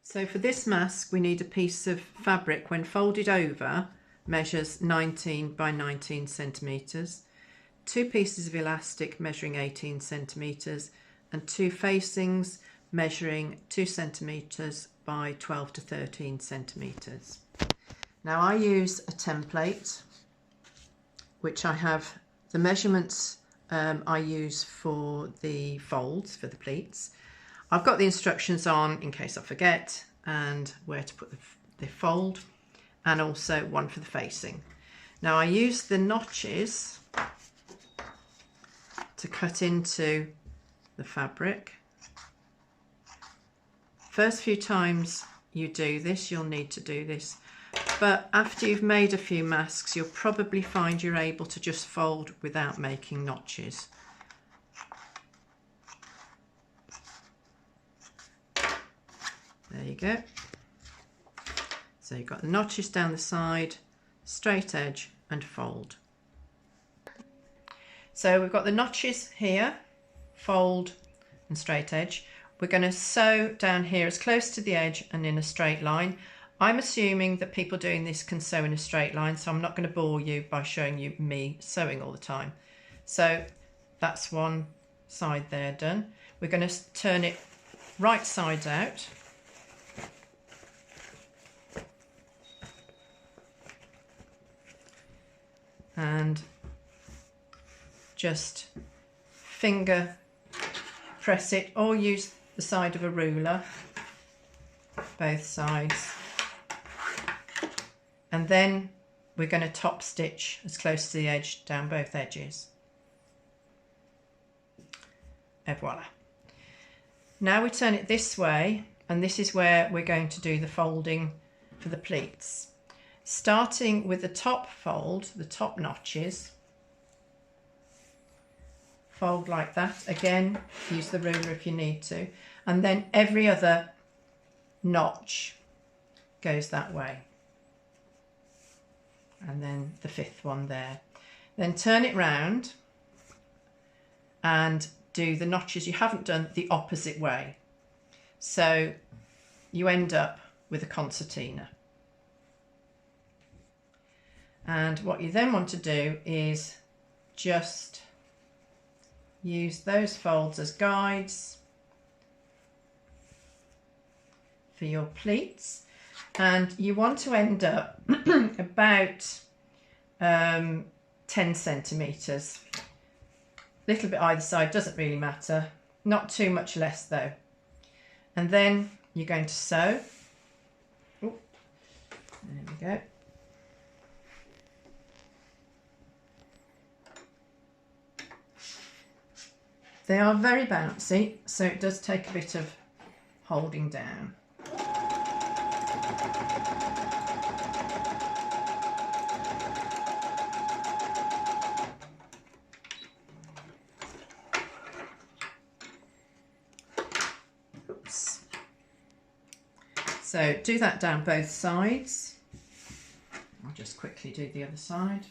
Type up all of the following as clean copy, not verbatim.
So for this mask we need a piece of fabric, when folded over, measures 19 by 19 centimetres, 2 pieces of elastic measuring 18 centimetres and 2 facings measuring 2 centimetres by 12 to 13 centimetres. Now I use a template which I have the measurements I use for the folds, for the pleats. I've got the instructions on in case I forget, and where to put the fold, and also one for the facing. Now I use the notches to cut into the fabric. First few times you do this, you'll need to do this, but after you've made a few masks you'll probably find you're able to just fold without making notches. There you go. So you've got the notches down the side, straight edge and fold. So we've got the notches here, fold and straight edge. We're going to sew down here as close to the edge and in a straight line. I'm assuming that people doing this can sew in a straight line, so I'm not going to bore you by showing you me sewing all the time. So that's one side there done. We're going to turn it right side out. And just finger press it, or use the side of a ruler, both sides. And then we're going to top stitch as close to the edge down both edges. Et voila. Now we turn it this way, and this is where we're going to do the folding for the pleats. Starting with the top fold, the top notches, fold like that. Again, use the ruler if you need to. And then every other notch goes that way. And then the fifth one there. Then turn it round and do the notches you haven't done the opposite way. So you end up with a concertina. And what you then want to do is just use those folds as guides for your pleats, and you want to end up about 10 centimetres. A little bit either side, doesn't really matter, not too much less though. And then you're going to sew. Ooh, there we go. They are very bouncy, so it does take a bit of holding down. Oops. So do that down both sides. I'll just quickly do the other side.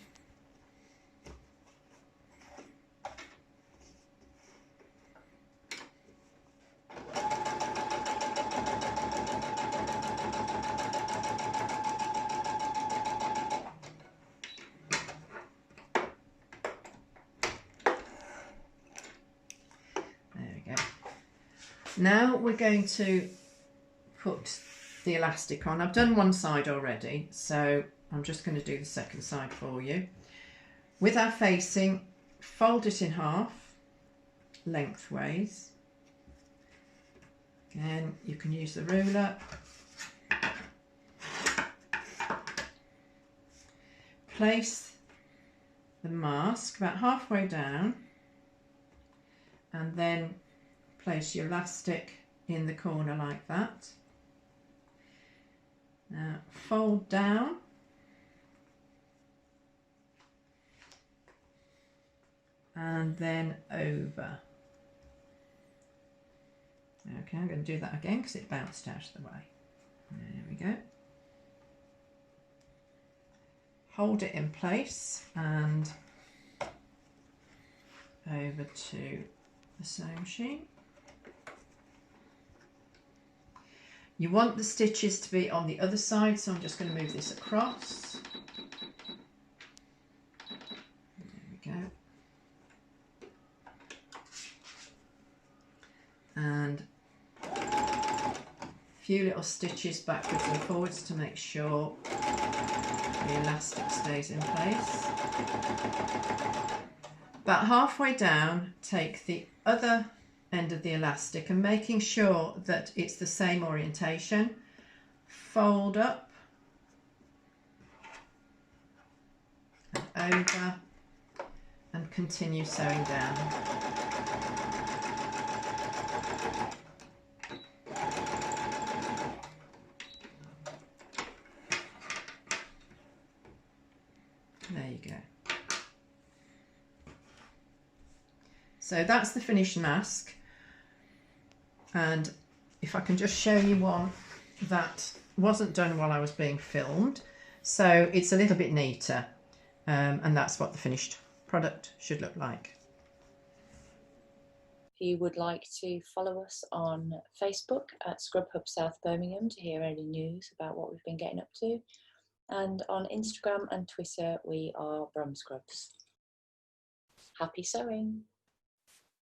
Now we're going to put the elastic on. I've done one side already, so I'm just going to do the second side for you. With our facing, fold it in half, lengthways. Again, you can use the ruler. Place the mask about halfway down, and then place your elastic in the corner like that. Now fold down and then over. Okay, I'm going to do that again because it bounced out of the way. There we go. Hold it in place and over to the sewing machine. You want the stitches to be on the other side, so I'm just going to move this across. There we go. And a few little stitches backwards and forwards to make sure the elastic stays in place. About halfway down, take the other end of the elastic and making sure that it's the same orientation, fold up and over and continue sewing down. There you go. So that's the finished mask, and if I can just show you one that wasn't done while I was being filmed, so it's a little bit neater, and that's what the finished product should look like. If you would like to follow us on Facebook at Scrub Hub South Birmingham to hear any news about what we've been getting up to, and on Instagram and Twitter we are Brum Scrubs. Happy sewing!